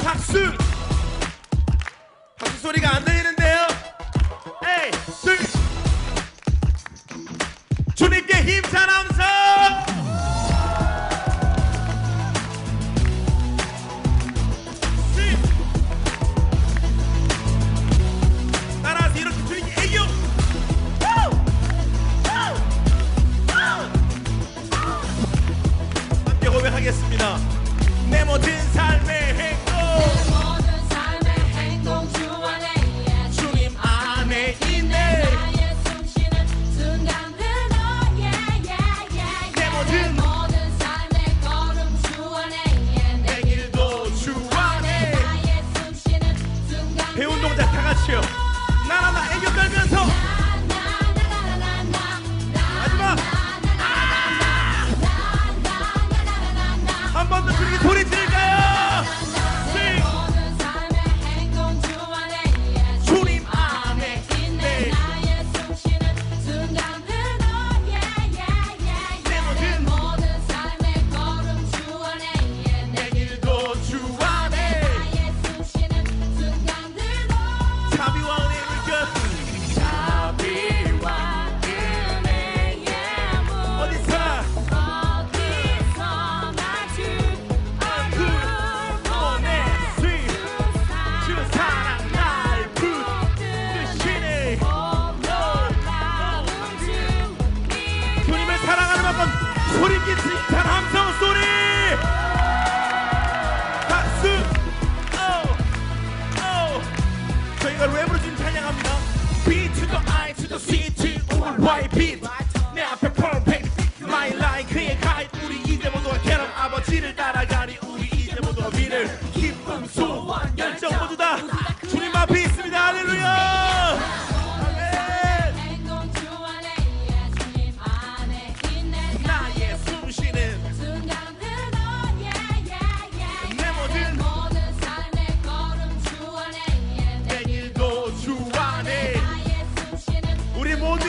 박수 소리가 안 들리는데요. 에이 둘 주님께 힘찬 함성. 따라서 이렇게 주님께 애교. 함께 고백하겠습니다. 내 모든 삶의 행복 주 안에 주님 안에 있네. 나의 숨쉬는 순간들 내 모든 삶의 걸음 주 안에 내 길도 주 안에 나의 숨쉬는 순간들 배운 동작 다 같이요. 나나나 애교 떨면서 마지막 한 번 더 그렇게 소리 지를까요? 주님 안에 있네. 나의 숨쉬는 순간들 내 모든 삶의 걸음 주 안에 내 길도 주 안에 나의 숨쉬는 순간들도 자비와 은혜의 물결 자비와 은혜의 물 어디서나 소리 끼친 함성 소리 박수. 저희가 랩으로 지금 찬양합니다. B to the I to the C to the Y beat 내 앞에 perfect my life 그의 가입 우리 이제 모두가 캐런 아버지를 따라가니 우리 이제 모두가 위를 기쁨 소원 열정 모두 다 주님 앞에 있습니다. 할렐루야.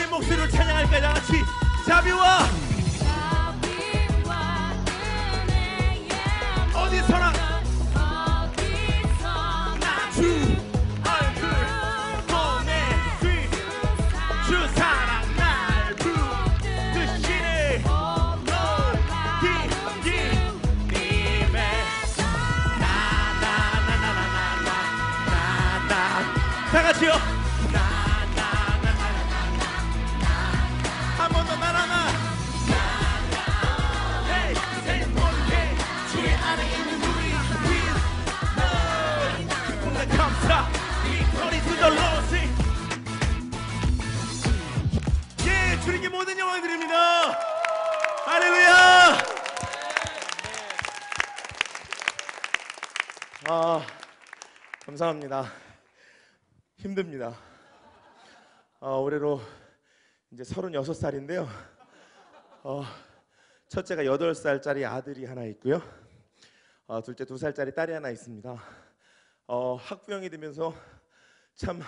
목소리로 찬양할까요? 다 같이 자비와 어디서나 주 얼굴 보내 주 사랑 날 붙드시네 님의 나나나나나나나나 다 같이요. 예, 주님께 모든 영광 드립니다. 할렐루야. 감사합니다. 힘듭니다. 올해로 이제 36살인데요. 첫째가 8살짜리 아들이 하나 있고요. 둘째 2살짜리 딸이 하나 있습니다. 학부형이 되면서 참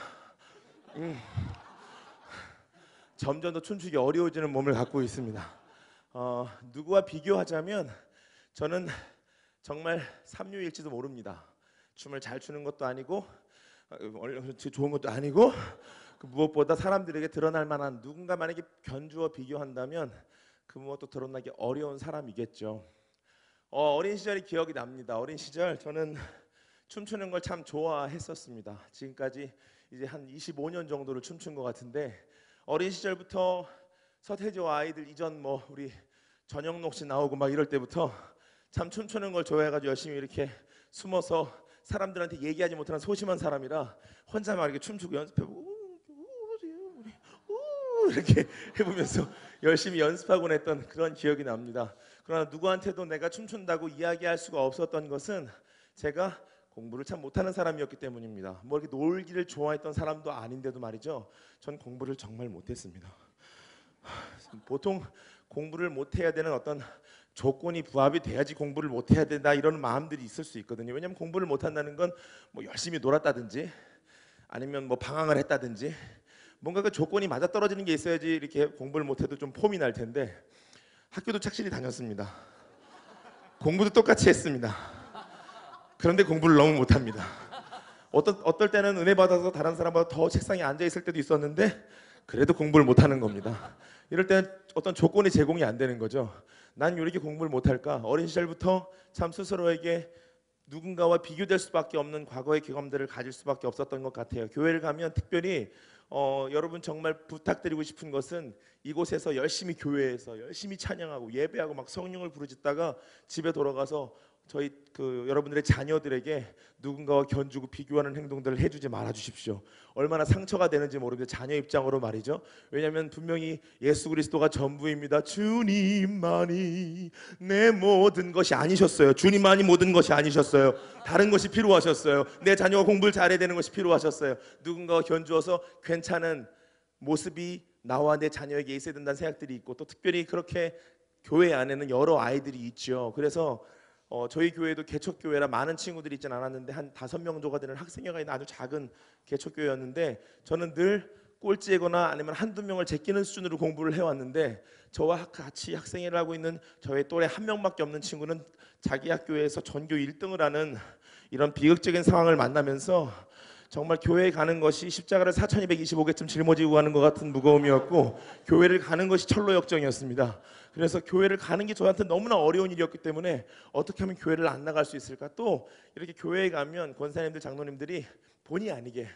점점 더 춤추기 어려워지는 몸을 갖고 있습니다. 누구와 비교하자면 저는 정말 삼류일지도 모릅니다. 춤을 잘 추는 것도 아니고 좋은 것도 아니고 무엇보다 사람들에게 드러날 만한 누군가 만약에 견주어 비교한다면 그 무엇도 드러나기 어려운 사람이겠죠. 어린 시절이 기억이 납니다. 어린 시절 저는 춤추는 걸 참 좋아했었습니다. 지금까지 이제 한 25년 정도를 춤춘 것 같은데 어린 시절부터 서태지와 아이들 이전 뭐 우리 전영록 씨 나오고 막 이럴 때부터 참 춤추는 걸 좋아해가지고 열심히 이렇게 숨어서 사람들한테 얘기하지 못하는 소심한 사람이라 혼자 막 이렇게 춤추고 연습해보고 이렇게 해보면서 열심히 연습하곤 했던 그런 기억이 납니다. 그러나 누구한테도 내가 춤춘다고 이야기할 수가 없었던 것은 제가 공부를 참 못하는 사람이었기 때문입니다. 뭐 이렇게 놀기를 좋아했던 사람도 아닌데도 말이죠. 전 공부를 정말 못했습니다. 보통 공부를 못해야 되는 어떤 조건이 부합이 돼야지 공부를 못해야 된다 이런 마음들이 있을 수 있거든요. 왜냐하면 공부를 못한다는 건 뭐 열심히 놀았다든지 아니면 뭐 방황을 했다든지 뭔가 그 조건이 맞아떨어지는 게 있어야지 이렇게 공부를 못해도 좀 폼이 날 텐데 학교도 착실히 다녔습니다. 공부도 똑같이 했습니다. 그런데 공부를 너무 못합니다. 어떨 때는 은혜 받아서 다른 사람보다 더 책상에 앉아 있을 때도 있었는데 그래도 공부를 못하는 겁니다. 이럴 때는 어떤 조건이 제공이 안 되는 거죠. 난 왜 이렇게 공부를 못할까? 어린 시절부터 참 스스로에게 누군가와 비교될 수밖에 없는 과거의 경험들을 가질 수밖에 없었던 것 같아요. 교회를 가면 특별히 여러분 정말 부탁드리고 싶은 것은 이곳에서 열심히 교회에서 열심히 찬양하고 예배하고 막 성령을 부르짖다가 집에 돌아가서 저희 여러분들의 자녀들에게 누군가와 견주고 비교하는 행동들을 해주지 말아 주십시오. 얼마나 상처가 되는지 모릅니다. 자녀 입장으로 말이죠. 왜냐하면 분명히 예수 그리스도가 전부입니다. 주님만이 내 모든 것이 아니셨어요. 주님만이 모든 것이 아니셨어요. 다른 것이 필요하셨어요. 내 자녀가 공부를 잘해야 되는 것이 필요하셨어요. 누군가와 견주어서 괜찮은 모습이 나와 내 자녀에게 있어야 된다는 생각들이 있고, 또 특별히 그렇게 교회 안에는 여러 아이들이 있죠. 그래서 저희 교회도 개척교회라 많은 친구들이 있진 않았는데 한 5명 정도가 되는 학생회가 있는 아주 작은 개척교회였는데, 저는 늘 꼴찌거나 아니면 한두 명을 제끼는 수준으로 공부를 해왔는데, 저와 같이 학생회를 하고 있는 저의 또래 한 명밖에 없는 친구는 자기 학교에서 전교 1등을 하는 이런 비극적인 상황을 만나면서 정말 교회에 가는 것이 십자가를 4225개쯤 짊어지고 가는 것 같은 무거움이었고, 교회를 가는 것이 철로역정이었습니다. 그래서 교회를 가는 게 저한테 너무나 어려운 일이었기 때문에 어떻게 하면 교회를 안 나갈 수 있을까. 또 이렇게 교회에 가면 권사님들 장로님들이 본의 아니게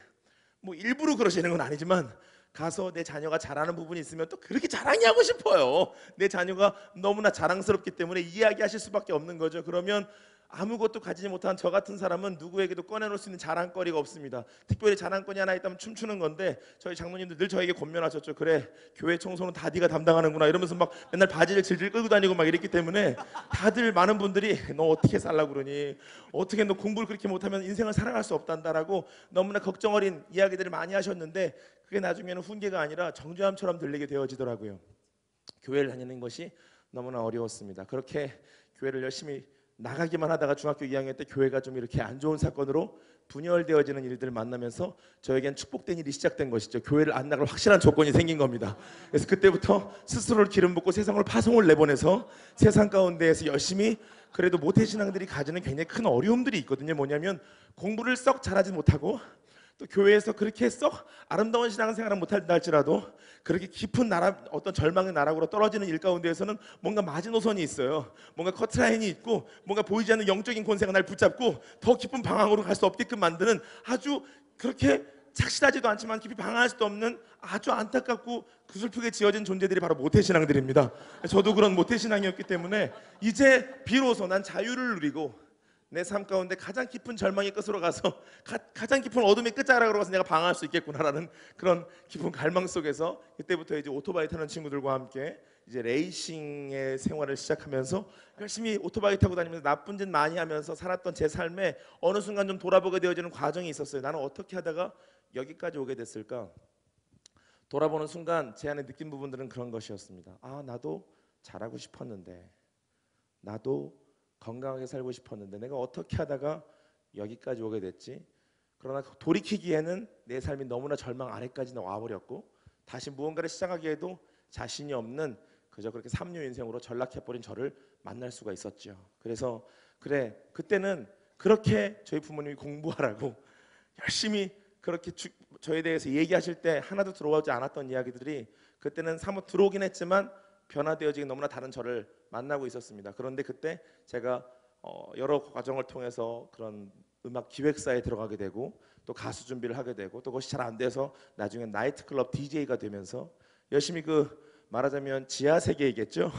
뭐 일부러 그러시는 건 아니지만 가서 내 자녀가 잘하는 부분이 있으면 또 그렇게 자랑하고 싶어요. 내 자녀가 너무나 자랑스럽기 때문에 이야기하실 수밖에 없는 거죠. 그러면 아무것도 가지지 못한 저 같은 사람은 누구에게도 꺼내놓을 수 있는 자랑거리가 없습니다. 특별히 자랑거리 하나 있다면 춤추는 건데, 저희 장로님들 늘 저에게 권면하셨죠. 그래, 교회 청소는 다 네가 담당하는구나 이러면서 막 맨날 바지를 질질 끌고 다니고 막 이랬기 때문에 다들 많은 분들이 너 어떻게 살라고 그러니, 어떻게 너 공부를 그렇게 못하면 인생을 살아갈 수 없단다라고 너무나 걱정 어린 이야기들을 많이 하셨는데, 그게 나중에는 훈계가 아니라 정죄함처럼 들리게 되어지더라고요. 교회를 다니는 것이 너무나 어려웠습니다. 그렇게 교회를 열심히 나가기만 하다가 중학교 2학년 때 교회가 좀 이렇게 안 좋은 사건으로 분열되어지는 일들을 만나면서 저에겐 축복된 일이 시작된 것이죠. 교회를 안 나갈 확실한 조건이 생긴 겁니다. 그래서 그때부터 스스로를 기름 붓고 세상을 파송을 내보내서 세상 가운데에서 열심히, 그래도 모태신앙들이 가지는 굉장히 큰 어려움들이 있거든요. 뭐냐면 공부를 썩 잘하지 못하고, 또 교회에서 그렇게 썩 아름다운 신앙생활을 못한다 할지라도 그렇게 깊은 나락, 어떤 절망의 나락으로 떨어지는 일 가운데에서는 뭔가 마지노선이 있어요. 뭔가 커트라인이 있고, 뭔가 보이지 않는 영적인 권세가 날 붙잡고 더 깊은 방황으로 갈 수 없게끔 만드는, 아주 그렇게 착실하지도 않지만 깊이 방황할 수도 없는 아주 안타깝고 구슬프게 지어진 존재들이 바로 모태신앙들입니다. 저도 그런 모태신앙이었기 때문에 이제 비로소 난 자유를 누리고 내 삶 가운데 가장 깊은 절망의 끝으로 가서 가장 깊은 어둠의 끝자락으로 가서 내가 방황할 수 있겠구나라는 그런 깊은 갈망 속에서, 그때부터 이제 오토바이 타는 친구들과 함께 이제 레이싱의 생활을 시작하면서 열심히 오토바이 타고 다니면서 나쁜 짓 많이 하면서 살았던 제 삶에 어느 순간 좀 돌아보게 되어지는 과정이 있었어요. 나는 어떻게 하다가 여기까지 오게 됐을까? 돌아보는 순간 제 안에 느낀 부분들은 그런 것이었습니다. 아, 나도 잘하고 싶었는데, 나도 건강하게 살고 싶었는데 내가 어떻게 하다가 여기까지 오게 됐지? 그러나 돌이키기에는 내 삶이 너무나 절망 아래까지 와버렸고, 다시 무언가를 시작하기에도 자신이 없는 그저 그렇게 삼류 인생으로 전락해버린 저를 만날 수가 있었죠. 그래서 그래, 그때는 그렇게 저희 부모님이 공부하라고 열심히 그렇게 저에 대해서 얘기하실 때 하나도 들어오지 않았던 이야기들이 그때는 사뭇 들어오긴 했지만 변화되어지기 너무나 다른 저를 만나고 있었습니다. 그런데 그때 제가 여러 과정을 통해서 그런 음악 기획사에 들어가게 되고, 또 가수 준비를 하게 되고, 또 그것이 잘 안 돼서 나중에 나이트클럽 DJ가 되면서 열심히 말하자면 지하 세계이겠죠.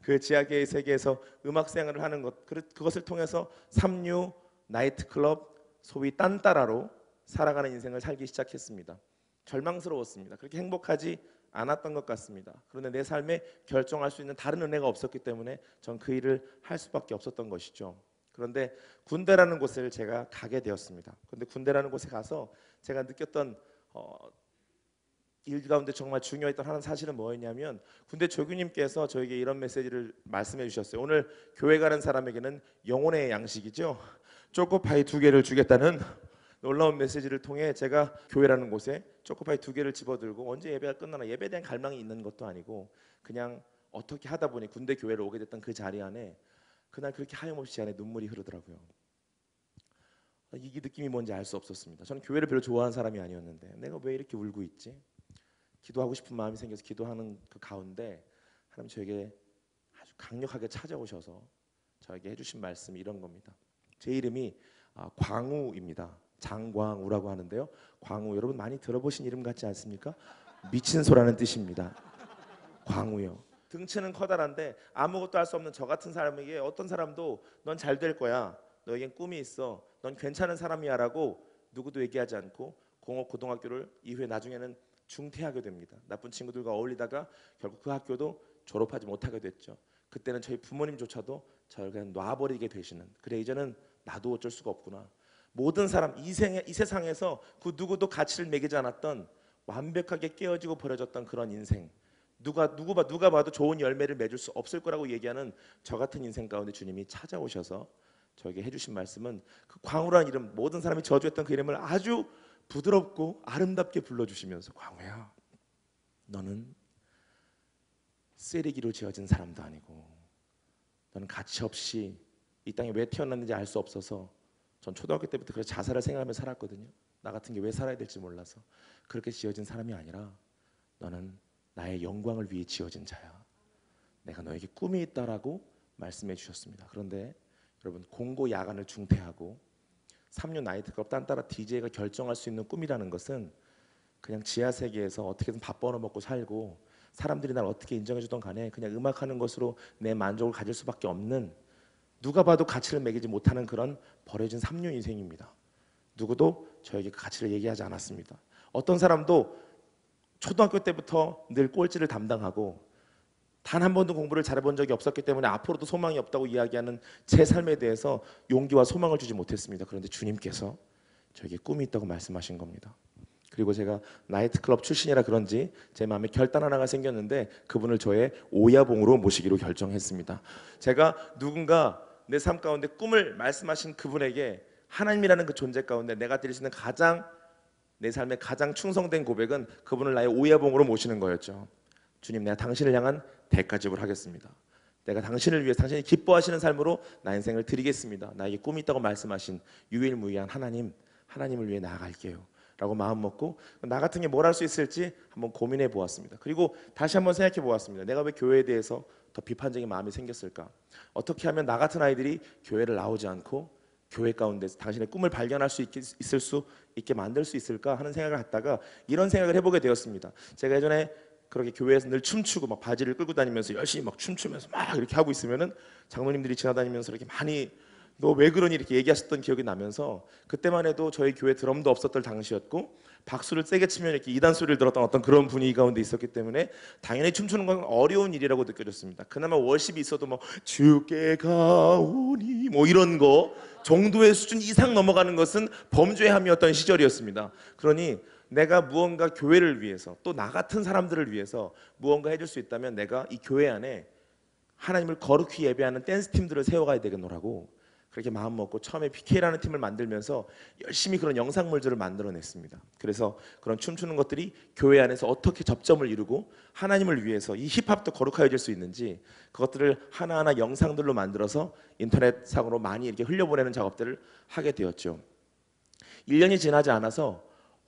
그 지하계의 세계에서 음악 생활을 하는 것, 그것을 통해서 삼류 나이트클럽 소위 딴따라로 살아가는 인생을 살기 시작했습니다. 절망스러웠습니다. 그렇게 행복하지 않았던 것 같습니다. 그런데 내 삶에 결정할 수 있는 다른 은혜가 없었기 때문에 전 그 일을 할 수밖에 없었던 것이죠. 그런데 군대라는 곳을 제가 가게 되었습니다. 그런데 군대라는 곳에 가서 제가 느꼈던 일 가운데 정말 중요했던 하나는 사실은 뭐였냐면, 군대 조교님께서 저에게 이런 메시지를 말씀해 주셨어요. 오늘 교회 가는 사람에게는 영혼의 양식이죠. 초코파이 2개를 주겠다는 놀라운 메시지를 통해 제가 교회라는 곳에 초코파이 2개를 집어들고, 언제 예배가 끝나나 예배에 대한 갈망이 있는 것도 아니고 그냥 어떻게 하다 보니 군대 교회를 오게 됐던 그 자리 안에 그날 그렇게 하염없이 제 안에 눈물이 흐르더라고요. 이 느낌이 뭔지 알 수 없었습니다. 저는 교회를 별로 좋아하는 사람이 아니었는데 내가 왜 이렇게 울고 있지? 기도하고 싶은 마음이 생겨서 기도하는 그 가운데 하나님 저에게 아주 강력하게 찾아오셔서 저에게 해주신 말씀이 이런 겁니다. 제 이름이 광우입니다. 장광우라고 하는데요. 광우 여러분 많이 들어보신 이름 같지 않습니까? 미친 소라는 뜻입니다. 광우요. 등치는 커다란데 아무것도 할 수 없는 저 같은 사람에게 어떤 사람도 넌 잘 될 거야. 너에겐 꿈이 있어. 넌 괜찮은 사람이야 라고 누구도 얘기하지 않고 공업 고등학교를 이후에 나중에는 중퇴하게 됩니다. 나쁜 친구들과 어울리다가 결국 그 학교도 졸업하지 못하게 됐죠. 그때는 저희 부모님조차도 저를 그냥 놔버리게 되시는, 그래 이제는 나도 어쩔 수가 없구나. 모든 사람 이 세상에서 그 누구도 가치를 매기지 않았던 완벽하게 깨어지고 버려졌던 그런 인생, 누가 봐도 좋은 열매를 맺을 수 없을 거라고 얘기하는 저 같은 인생 가운데 주님이 찾아오셔서 저에게 해주신 말씀은 그 광우라는 이름, 모든 사람이 저주했던 그 이름을 아주 부드럽고 아름답게 불러주시면서 광우야, 너는 쓰레기로 지어진 사람도 아니고 너는 가치 없이 이 땅에 왜 태어났는지 알 수 없어서 전 초등학교 때부터 그래서 자살을 생각하며 살았거든요. 나 같은 게 왜 살아야 될지 몰라서. 그렇게 지어진 사람이 아니라 너는 나의 영광을 위해 지어진 자야. 내가 너에게 꿈이 있다라고 말씀해 주셨습니다. 그런데 여러분, 공고 야간을 중퇴하고 3류 나이트클럽 딴따라 DJ가 결정할 수 있는 꿈이라는 것은 그냥 지하 세계에서 어떻게든 밥 벌어먹고 살고 사람들이 날 어떻게 인정해주던 간에 그냥 음악하는 것으로 내 만족을 가질 수밖에 없는, 누가 봐도 가치를 매기지 못하는 그런 버려진 3류 인생입니다. 누구도 저에게 그 가치를 얘기하지 않았습니다. 어떤 사람도 초등학교 때부터 늘 꼴찌를 담당하고 단 한 번도 공부를 잘해본 적이 없었기 때문에 앞으로도 소망이 없다고 이야기하는 제 삶에 대해서 용기와 소망을 주지 못했습니다. 그런데 주님께서 저에게 꿈이 있다고 말씀하신 겁니다. 그리고 제가 나이트클럽 출신이라 그런지 제 마음에 결단 하나가 생겼는데 그분을 저의 오야봉으로 모시기로 결정했습니다. 제가 누군가 내 삶 가운데 꿈을 말씀하신 그분에게 하나님이라는 그 존재 가운데 내가 드릴 수 있는 가장, 내 삶의 가장 충성된 고백은 그분을 나의 오야봉으로 모시는 거였죠. 주님, 내가 당신을 향한 대가집을 하겠습니다. 내가 당신을 위해 당신이 기뻐하시는 삶으로 나 인생을 드리겠습니다. 나에게 꿈이 있다고 말씀하신 유일무이한 하나님을 위해 나아갈게요 라고 마음 먹고 나 같은 게 뭘 할 수 있을지 한번 고민해 보았습니다. 그리고 다시 한번 생각해 보았습니다. 내가 왜 교회에 대해서 더 비판적인 마음이 생겼을까? 어떻게 하면 나 같은 아이들이 교회를 나오지 않고 교회 가운데 당신의 꿈을 발견할 수 있을 수 있게 만들 수 있을까 하는 생각을 갖다가 이런 생각을 해보게 되었습니다. 제가 예전에 그렇게 교회에서 늘 춤추고 막 바지를 끌고 다니면서 열심히 막 춤추면서 막 이렇게 하고 있으면은 장로님들이 지나다니면서 이렇게 많이 너 왜 그러니 이렇게 얘기하셨던 기억이 나면서, 그때만 해도 저희 교회 드럼도 없었던 당시였고 박수를 세게 치면 이렇게 이단 소리를 들었던 어떤 그런 분위기 가운데 있었기 때문에 당연히 춤추는 건 어려운 일이라고 느껴졌습니다. 그나마 월십이 있어도 뭐 주께 가오니 뭐 이런 거 정도의 수준 이상 넘어가는 것은 범죄의 함이었던 시절이었습니다. 그러니 내가 무언가 교회를 위해서 또 나 같은 사람들을 위해서 무언가 해줄 수 있다면 내가 이 교회 안에 하나님을 거룩히 예배하는 댄스 팀들을 세워가야 되겠노라고 그렇게 마음 먹고 처음에 PK라는 팀을 만들면서 열심히 그런 영상물들을 만들어냈습니다. 그래서 그런 춤추는 것들이 교회 안에서 어떻게 접점을 이루고 하나님을 위해서 이 힙합도 거룩하여질 수 있는지 그것들을 하나하나 영상들로 만들어서 인터넷상으로 많이 이렇게 흘려보내는 작업들을 하게 되었죠. 1년이 지나지 않아서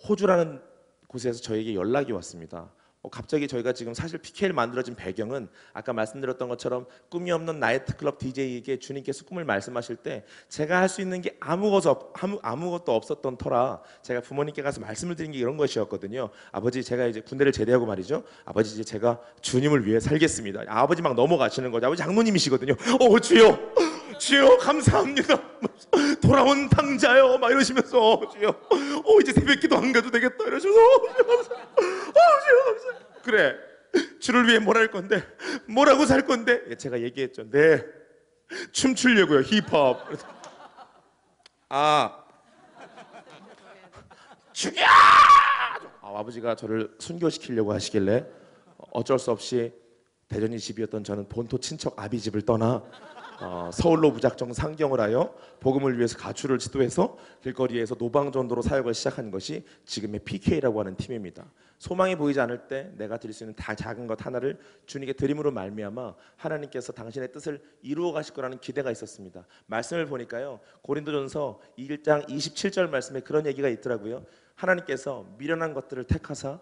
호주라는 곳에서 저에게 연락이 왔습니다. 갑자기 저희가 지금 사실 PK를 만들어진 배경은 아까 말씀드렸던 것처럼 꿈이 없는 나이트클럽 DJ에게 주님께서 꿈을 말씀하실 때 제가 할 수 있는 게 아무것도 없었던 터라 제가 부모님께 가서 말씀을 드린 게 이런 것이었거든요. 아버지, 제가 이제 군대를 제대하고 말이죠. 아버지, 이제 제가 주님을 위해 살겠습니다. 아버지 막 넘어가시는 거죠. 아버지 장로님이시거든요. 주여 감사합니다. 돌아온 탕자요 막 이러시면서 주여 이제 새벽기도 안 가도 되겠다 이러셔서 주여 감사해요. 그래, 주를 위해 뭘 할 건데, 뭐라고 살 건데? 제가 얘기했죠. 네, 춤추려고요. 힙합. 죽여! 아버지가 저를 순교시키려고 하시길래 어쩔 수 없이 대전이 집이었던 저는 본토 친척 아비 집을 떠나 서울로 무작정 상경을 하여 복음을 위해서 가출을 시도해서 길거리에서 노방전도로 사역을 시작한 것이 지금의 PK라고 하는 팀입니다. 소망이 보이지 않을 때 내가 드릴 수 있는 다 작은 것 하나를 주님께 드림으로 말미암아 하나님께서 당신의 뜻을 이루어 가실 거라는 기대가 있었습니다. 말씀을 보니까요, 고린도전서 1장 27절 말씀에 그런 얘기가 있더라고요. 하나님께서 미련한 것들을 택하사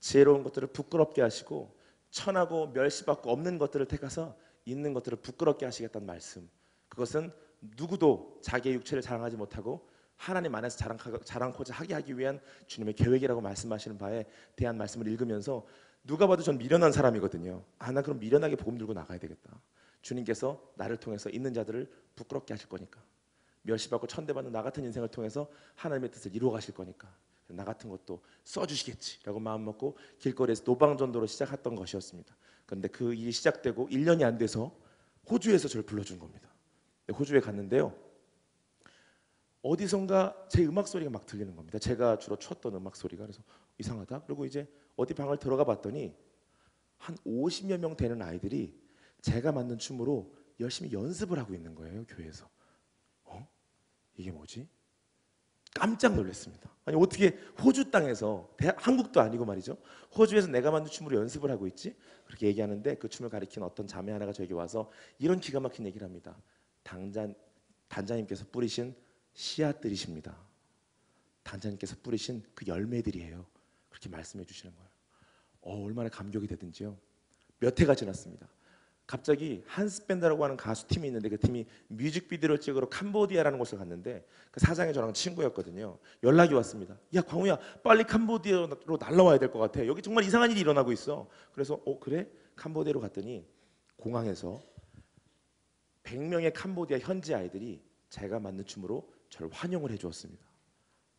지혜로운 것들을 부끄럽게 하시고 천하고 멸시받고 없는 것들을 택하사 있는 것들을 부끄럽게 하시겠다는 말씀. 그것은 누구도 자기의 육체를 자랑하지 못하고 하나님 안에서 자랑코자 하게 하기 위한 주님의 계획이라고 말씀하시는 바에 대한 말씀을 읽으면서 누가 봐도 전 미련한 사람이거든요. 나 그럼 미련하게 복음 들고 나가야 되겠다. 주님께서 나를 통해서 있는 자들을 부끄럽게 하실 거니까, 멸시받고 천대받는 나 같은 인생을 통해서 하나님의 뜻을 이루어 가실 거니까 나 같은 것도 써주시겠지라고 마음 먹고 길거리에서 노방전도로 시작했던 것이었습니다. 그런데 그 일이 시작되고 1년이 안 돼서 호주에서 저를 불러준 겁니다. 호주에 갔는데요, 어디선가 제 음악 소리가 막 들리는 겁니다. 제가 주로 췄던 음악 소리가. 그래서 이상하다. 그리고 이제 어디 방을 들어가 봤더니 한 50여 명 되는 아이들이 제가 만든 춤으로 열심히 연습을 하고 있는 거예요, 교회에서. 이게 뭐지? 깜짝 놀랐습니다. 아니 어떻게 호주 땅에서, 한국도 아니고 말이죠, 호주에서 내가 만든 춤으로 연습을 하고 있지? 그렇게 얘기하는데 그 춤을 가리키는 어떤 자매 하나가 저에게 와서 이런 기가 막힌 얘기를 합니다. 단장님께서 뿌리신 씨앗들이십니다. 단장님께서 뿌리신 그 열매들이에요. 그렇게 말씀해 주시는 거예요. 얼마나 감격이 되든지요. 몇 해가 지났습니다. 갑자기 한스밴드라고 하는 가수 팀이 있는데 그 팀이 뮤직비디오를 찍으러 캄보디아라는 곳을 갔는데 그 사장이 저랑 친구였거든요. 연락이 왔습니다. 야 광우야, 빨리 캄보디아로 날라와야 될 것 같아. 여기 정말 이상한 일이 일어나고 있어. 그래서 그래? 캄보디아로 갔더니 공항에서 100명의 캄보디아 현지 아이들이 제가 만든 춤으로 저를 환영을 해주었습니다.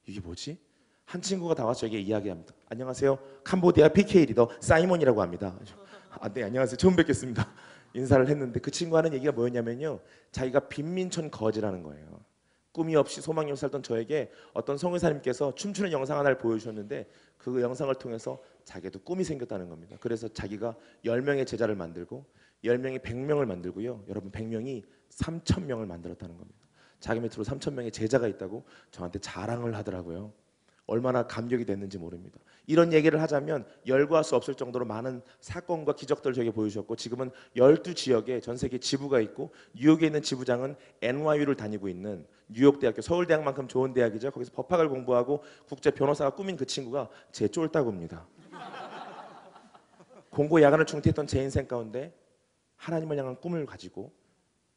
이게 뭐지? 한 친구가 다 와서 저에게 이야기합니다. 안녕하세요, 캄보디아 PK 리더 사이먼이라고 합니다. 네, 안녕하세요, 처음 뵙겠습니다. 인사를 했는데 그 친구 하는 얘기가 뭐였냐면요, 자기가 빈민촌 거지라는 거예요. 꿈이 없이 소망이 없이 살던 저에게 어떤 성의사님께서 춤추는 영상 하나를 보여주셨는데 그 영상을 통해서 자기도 꿈이 생겼다는 겁니다. 그래서 자기가 10명의 제자를 만들고 10명이 100명을 만들고요, 여러분 100명이 3,000명을 만들었다는 겁니다. 자기 밑으로 3,000명의 제자가 있다고 저한테 자랑을 하더라고요. 얼마나 감격이 됐는지 모릅니다. 이런 얘기를 하자면 열거할 수 없을 정도로 많은 사건과 기적들을 저에게 보여주셨고, 지금은 12지역에 전 세계 지부가 있고, 뉴욕에 있는 지부장은 NYU를 다니고 있는 뉴욕대학교, 서울대학만큼 좋은 대학이죠. 거기서 법학을 공부하고 국제 변호사가 꿈인 그 친구가 제 쫄따구입니다. 공부 야간을 중퇴했던 제 인생 가운데 하나님을 향한 꿈을 가지고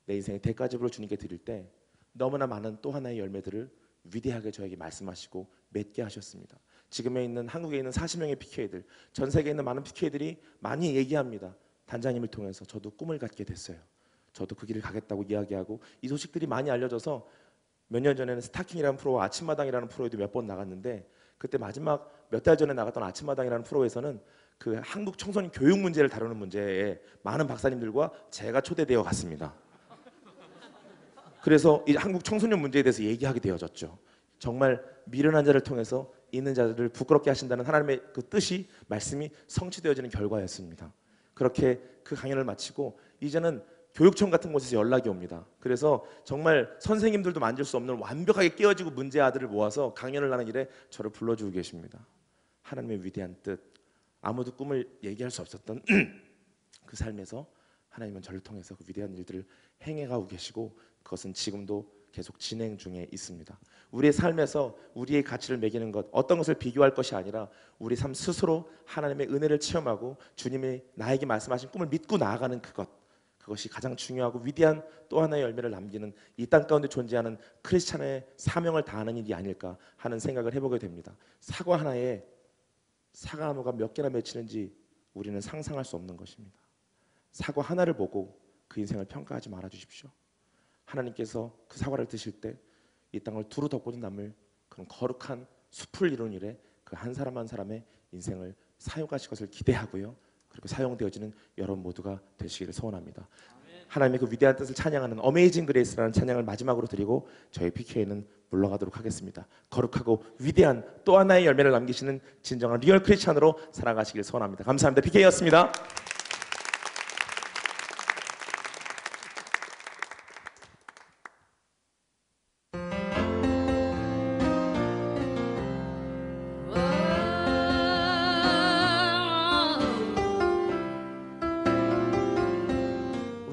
내 인생의 대가집으로 주님께 드릴 때 너무나 많은 또 하나의 열매들을 위대하게 저에게 말씀하시고 맺게 하셨습니다. 지금에 있는 한국에 있는 40명의 PK들, 전 세계에 있는 많은 PK들이 많이 얘기합니다. 단장님을 통해서 저도 꿈을 갖게 됐어요. 저도 그 길을 가겠다고 이야기하고, 이 소식들이 많이 알려져서 몇 년 전에는 스타킹이라는 프로와 아침마당이라는 프로에도 몇 번 나갔는데, 그때 마지막 몇 달 전에 나갔던 아침마당이라는 프로에서는 그 한국 청소년 교육 문제를 다루는 문제에 많은 박사님들과 제가 초대되어 갔습니다. 그래서 이 한국 청소년 문제에 대해서 얘기하게 되어졌죠. 정말 미련한 자를 통해서 있는 자들을 부끄럽게 하신다는 하나님의 그 뜻이, 말씀이 성취되어지는 결과였습니다. 그렇게 그 강연을 마치고 이제는 교육청 같은 곳에서 연락이 옵니다. 그래서 정말 선생님들도 만질 수 없는 완벽하게 깨어지고 문제 아들을 모아서 강연을 하는 일에 저를 불러주고 계십니다. 하나님의 위대한 뜻, 아무도 꿈을 얘기할 수 없었던 그 삶에서 하나님은 저를 통해서 그 위대한 일들을 행해가고 계시고, 그것은 지금도 계속 진행 중에 있습니다. 우리의 삶에서 우리의 가치를 매기는 것, 어떤 것을 비교할 것이 아니라 우리 삶 스스로 하나님의 은혜를 체험하고 주님이 나에게 말씀하신 꿈을 믿고 나아가는 그것이 가장 중요하고 위대한 또 하나의 열매를 남기는, 이 땅 가운데 존재하는 크리스찬의 사명을 다하는 일이 아닐까 하는 생각을 해보게 됩니다. 사과 하나에 사과나무가 몇 개나 맺히는지 우리는 상상할 수 없는 것입니다. 사과 하나를 보고 그 인생을 평가하지 말아 주십시오. 하나님께서 그 사과를 드실 때 이 땅을 두루 덮고도 남을 그런 거룩한 숲을 이룬 일에 그 한 사람 한 사람의 인생을 사용하실 것을 기대하고요, 그리고 사용되어지는 여러분 모두가 되시기를 소원합니다. 하나님의 그 위대한 뜻을 찬양하는 어메이징 그레이스라는 찬양을 마지막으로 드리고 저희 PK는 물러가도록 하겠습니다. 거룩하고 위대한 또 하나의 열매를 남기시는 진정한 리얼 크리스찬으로 살아가시길 소원합니다. 감사합니다. PK였습니다.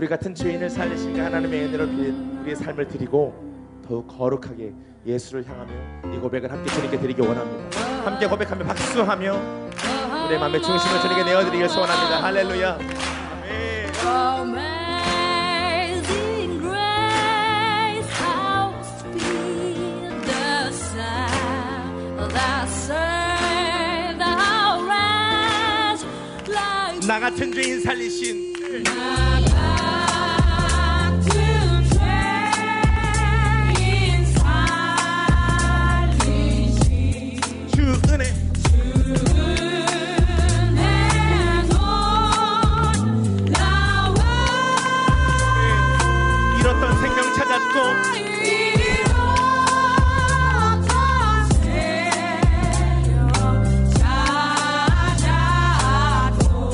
우리 같은 죄인을 살리신 그 하나님의 은혜로 우리의 삶을 드리고 더욱 거룩하게 예수를 향하며 이 고백을 함께 주님께 드리기 원합니다. 함께 고백하며 박수하며 우리의 마음의 중심을 주님께 내어드리길 소원합니다. 할렐루야. 아멘. Amazing grace, how sweet the sound that saved a wretch like 나 같은 죄인 살리신 주 은혜 잃었던 생명 찾았고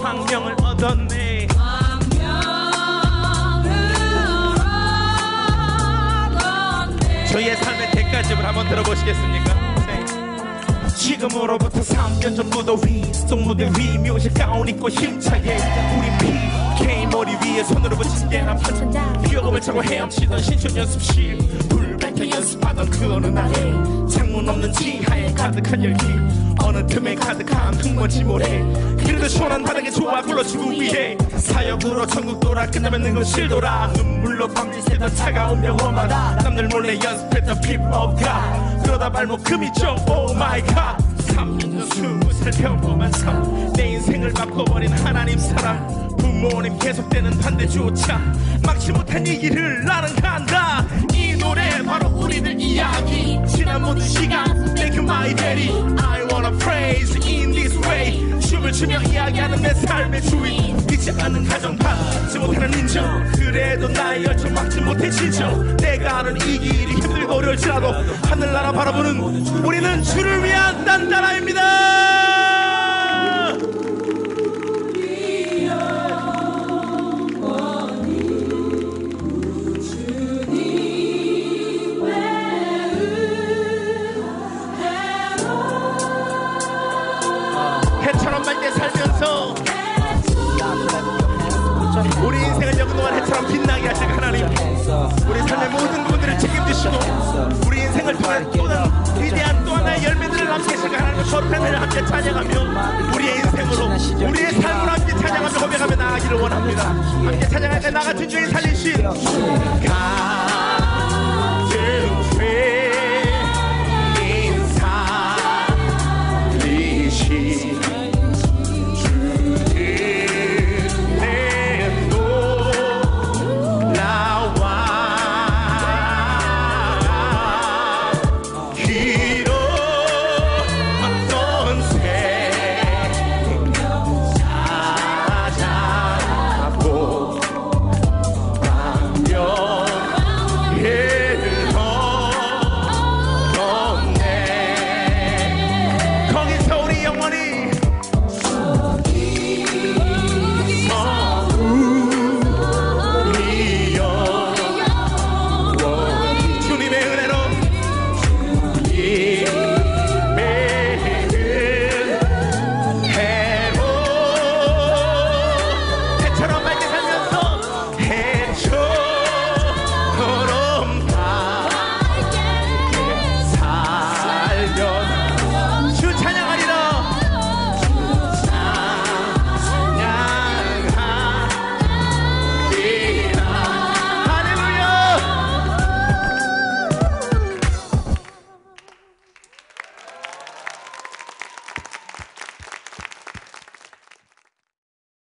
광명을 얻었네. 저희의 삶의 대가집을 한번 들어보시겠습니까? 네. 지금으로부터 3년 전부터 윗동무대 위 묘실 가운 입고 힘차게 우리 PK 머리 위에 손으로 붙인 계란 피어금을 차고 헤엄치던 신촌 연습실 불백해 연습하던 그 어느 날에 창문 없는 지하에 가득한 열기 어느 틈에 가득한 흙먼지 모래 그래도 시원한 바닥에 좋아 굴러주고 위해 사역으로 전국 돌아 끝나면 능금실 돌아 눈물로 밤새던 차가운 병원마다 남들 몰래 연습했던 힙업가 그러다 발목 금이 좀 오 마이 갓 3년 전 20살 평범한 삶 내 인생을 바꿔버린 하나님 사랑 부모님 계속되는 반대조차 막지 못한 이 길을 나는 간다 이 노래 바로 우리들 이야기 지난 모든 시간 Thank you my daddy I wanna praise in this way 춤을 추며 이야기하는 내 삶의 주인 믿지 않는 가정 받지 못하는 인정 그래도 나의 열정 막지 못해 진정 내가 아는 이 길이 힘들고 어려울지라도 하늘나라 바라보는 우리는 주를 위한 딴따라입니다. 해처럼 맑게 살면서 우리 인생을 영동안 해처럼 빛나게 하실 하나님 우리 삶의 모든 부분들을 책임지시고 우리 인생을 통해 또 다른 위대한 또 하나의 열매들을 남게 하실 하나님의 거룩한 은혜를 함께 찬양하며 우리의 인생으로 우리의 삶으로 함께 찬양하며 고백하며 나아가기를 원합니다. 함께 찬양할 때 나 같은 죄인 살리신